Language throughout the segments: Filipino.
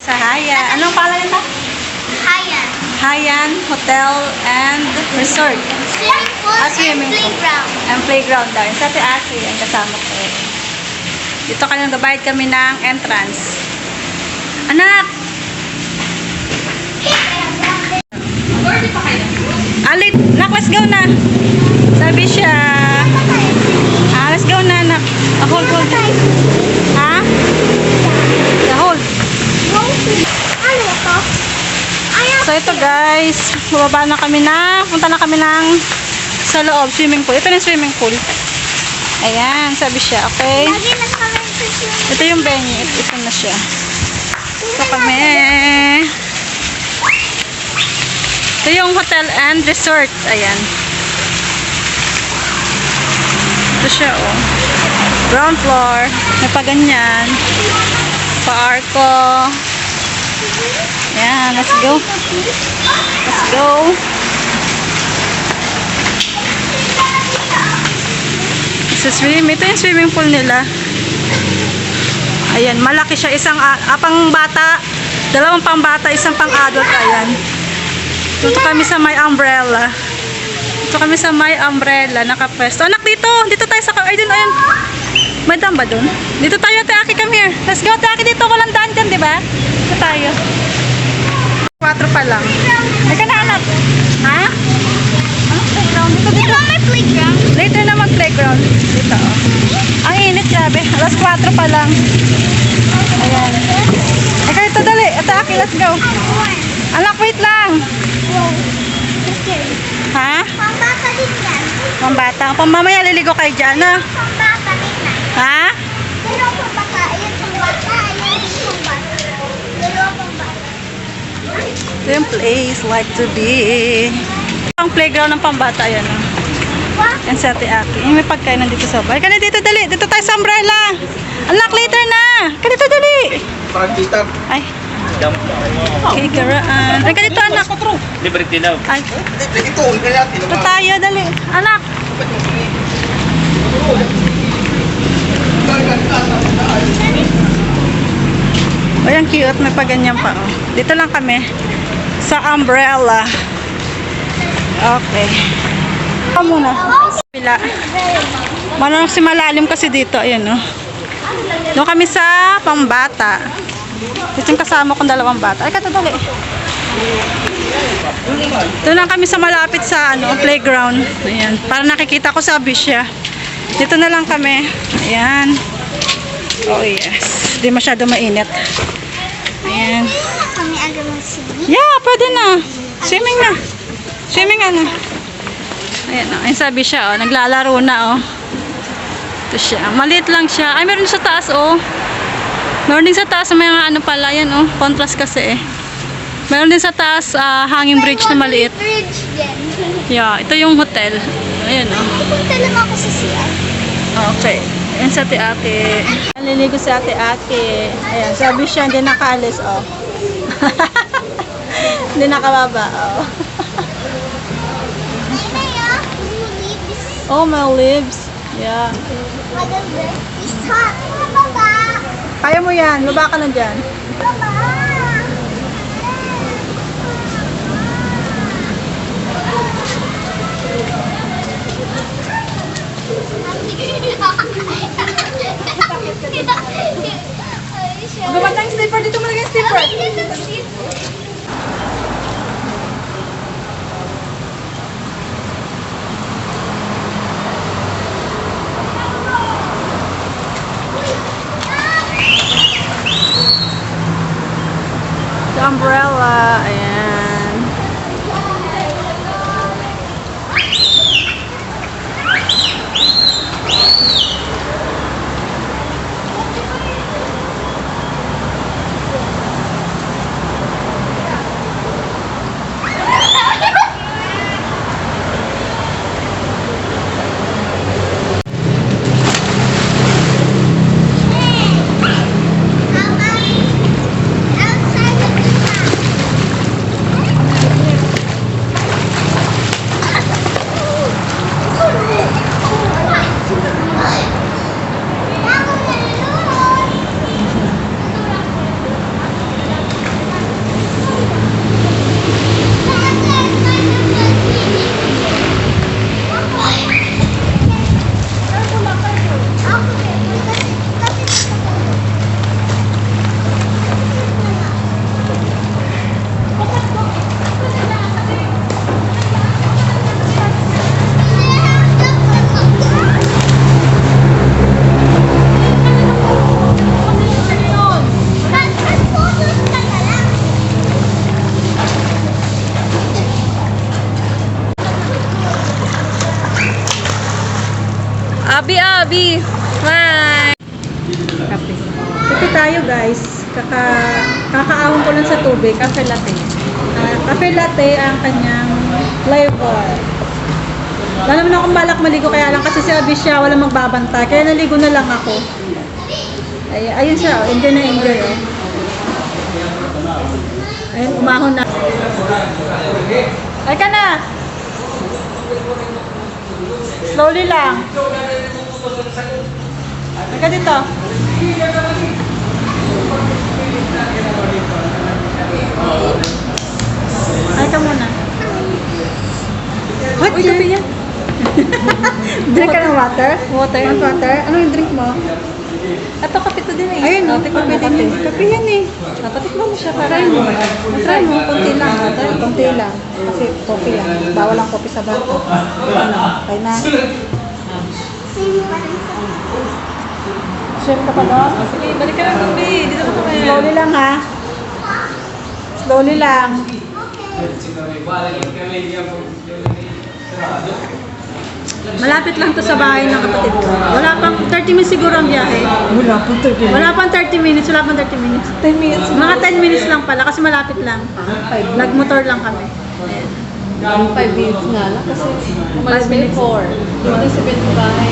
Sa Haya. Anong pangalan nito? Hyan. Hyan Hotel and Resort. Swimming pool Swimming and pool. playground. Ang playground daw. Sa si Ashley, ang kasama ko. Dito kami nagbabayad kami ng entrance. Anak! Alit! Nak, let's go na! Sabi siya. Let's go na, nak. Hold. Ha? Hold. Ano to? So ito guys, bumaba na kami punta na kami sa loob, swimming pool. Ito na yung swimming pool. Ayan, sabi siya, okay? Lagi na kami sa swimming. Ito yung venue, ito na siya. Ito kami. Ito yung hotel and resort. Ayan. Ito siya, oh. Ground floor. May pa ganyan. Pa-arco. Ayan, let's go. Let's go. Ito yung swimming pool nila. Ayan, malaki siya. Isang pang bata, dalawang pang bata, isang pang adult. Ayan. Dito kami sa may umbrella. Nakapwesto. Anak, dito tayo sa ay dun, ayan. May dam ba dun? Dito tayo, Ate Aki, come here. Let's go, Ate Aki, dito. Walang daan dyan, di ba? Dito tayo. 4 pa lang. Ay ka na, anak. Ha? Anong playground? Dito. May playground. Later na mag-playground. Dito, oh. Ang init, grabe. Alas 4 pa lang. Ayan. Ay ka dito, dali. Ate Aki, let's go. Anak, wait lang. Ha? Pambata din yan. Pambata. Mamaya liligo kayo dyan, ha? Pambata din yan. Ha? Dalawa pambata. Ayan pambata. Ayan pambata. Dalawa pambata. Ito yung place like to be. Ang playground ng pambata, ayan, oh. Yan sa Ate Aki. May pagkain nandito sa bahay. Ka na dito, dali. Dito tayo sa umbrella. Anak, later na. Ka dito, dali. Parang kita. Ay. Okay, garaan. Ay, ka dito, anak. Libre dilaw. Ay, Ito, kaya ito tayo, dali. Anak. Ay, ang cute. May paganyan pa, oh. Dito lang kami. Sa umbrella. Okay. Ito muna. Pila. Manong si malalim kasi dito. Ayan, oh. Doon kami sa pambata. Ito yung kasama kong dalawang bata. Ay, katadali. Doon lang kami sa malapit sa playground. Ayan. Para nakikita ko sa Bisya. Dito na lang kami. Ayan. Oh, yes. Hindi masyado mainit. Ayan. Kami agad mag-swimming. Yeah, pwede na. Swimming na. Swimming na. Ayan, oh. Ayan sabi siya, oh. Naglalaro na, oh. Ito siya. Maliit lang siya. Ay, meron sa taas, oh. Meron din sa taas, may mga pala, yan, oh. Contrast kasi, eh. Meron din sa taas, hanging bridge na maliit. Bridge din. Yeah, ito yung hotel. Ayan, oh. Pupunta lang ako sa CR. Okay. Ayan sa Ate Aki. Naliligo si Ate Aki. Ayan, sabi siya, hindi nakaalis, oh. Hindi nakababa, oh. Oh, my lips. Yeah. It's hot. Baba. Kaya mo yan. Baba ka na dyan. Baba. Gawin tayong slipper. Dito mo lagay yung slipper. The umbrella. Ayan. Abi! Bye! Kape. Ito tayo guys. Kakaahon ko lang sa tubig. Cafe latte. Cafe latte ang kanyang flavor. Wala naman akong balak maligo kaya lang kasi si Abi siya walang magbabanta. Kaya naligo na lang ako. Ayun siya. Oh. Enjoy na enjoy. Oh. Ayun, umahon na. Ay ka na! Slowly lang. Teka dito. Ay ka muna. What? Uy, kape yan. Drink ka ng water? Water. Want water? Ano yung drink mo? Ito, kape to din eh. Ayun, no? Kape din yun. Kape yan eh. Napatikman mo siya. Try mo. Try mo. Kunti lang. Kunti lang. Kasi kopi yan. Bawal ang kopi sa bata. Ano? Kaya na. Chef ka pa doon? Sige, balik ka lang gabi. Dito mo kami. Slowly lang ha. Slowly lang. Malapit lang to sa bahay ng kapatid ko. Wala pang 30 minutes siguro ang biyahe. Wala pang 30 minutes. Wala pang 30 minutes. 10 minutes. Mga 10 minutes lang pala kasi malapit lang. Nagmotor lang kami. Ayan. 5 minutes nga lang kasi umalis 5 minutes. 4. Dumating sa Bento bahay,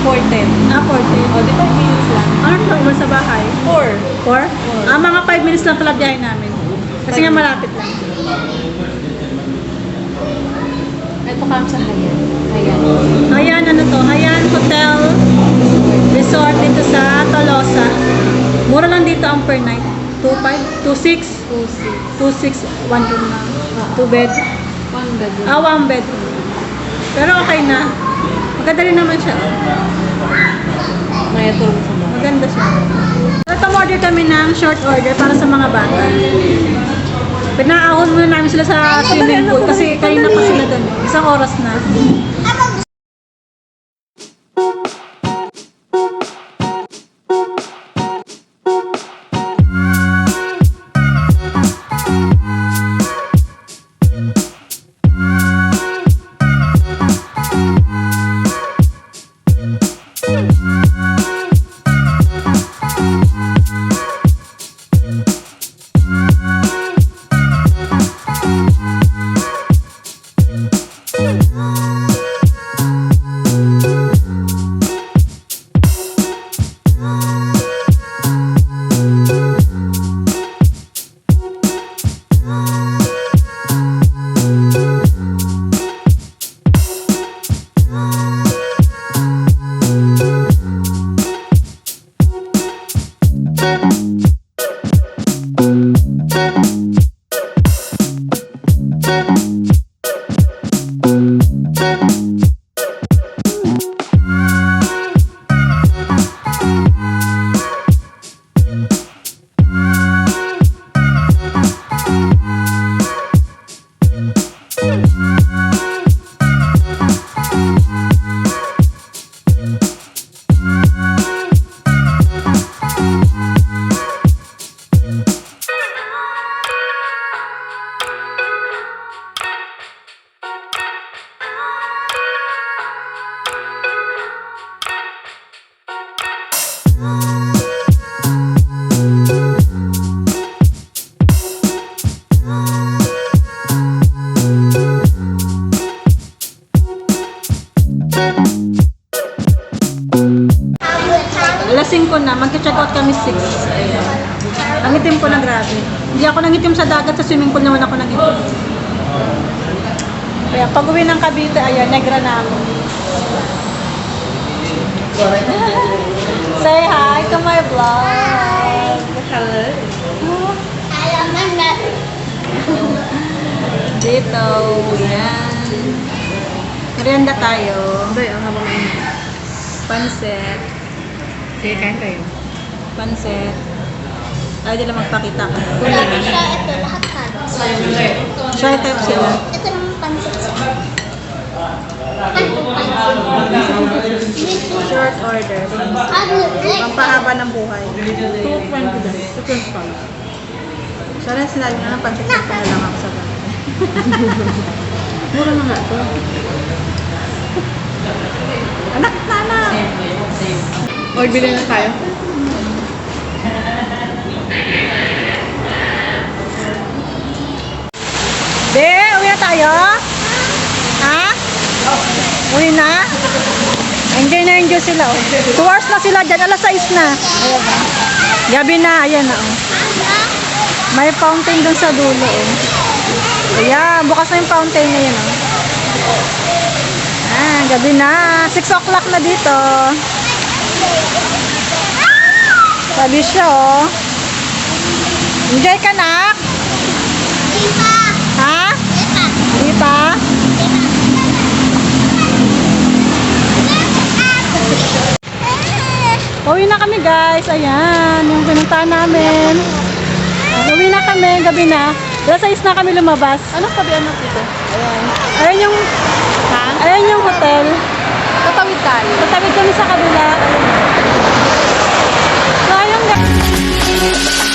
4:10. 40. O, di 5 minutes lang. Ano ito? Iba sa bahay? 4. 4? Mga 5 minutes lang pala biyahe namin. Kasi nga malapit lang. Ito kami sa Hayan. Hayan. Hayan, ano to? Hayan Hotel Resort dito sa Tolosa. Mura lang dito ang per night. 2.5? 2.6? 2.6. 2.6. 1 room na. 2 bed. 1 bedroom. 1 bed. Pero okay na. Maganda rin naman siya. May tulog sa bahay. Maganda siya. Ito order kami ng short order para sa mga bata. Pinaahon muna namin sila sa swimming pool kasi kanina pa sila doon. Isang oras na. Alas 5 na, mag-check out kami 6. Nangitim ko na grabe. Hindi ako nangitim sa dagat, sa swimming pool naman ako nangitim. Kaya pag uwi ng Cavite, ayan, negra na ako. Say hi to my vlog. Hello. Alaman na. Dito, yan. Merienda tayo. Bay, ang habang mainit. Pansit. Sige, kain tayo. Pansit. Ayaw nila magpakita ka. Lagi siya, ito, lahat carrots. Shy type sila. Ito naman pansit siya. Ano pansit? Short order. Ano? Pampahaba ng buhay. 220 daw. 225. Sana sinabi nga ng pansit na lang ako sa bahay. Mura na nga ito. Anak, nana! O, bili na tayo. Be, uwi na tayo? Ha? Uwi na? Enjoy sila. Oh. 2 hours na sila dyan. Alas 6 na. Ayan, oh. Gabi na. Ayan na. Oh. May fountain dun sa dulo. Oh. Ayan. Bukas na yung fountain na yun. Oh. Gabi na. 6 o'clock na dito. Sabi siya, oh. Enjoy ka, nak? Di pa. Ha? Di pa. Di pa? Uwi na kami, guys. Ayan, yung pinuntahan namin. Uwi na kami, gabi na. Alas 6 na kami lumabas. Anong sabihan mo dito? Ayan. Ayan yung, Ha? ayan yung hotel. Tatawid tayo. Tatawid kami sa kabila. So, ayun, guys.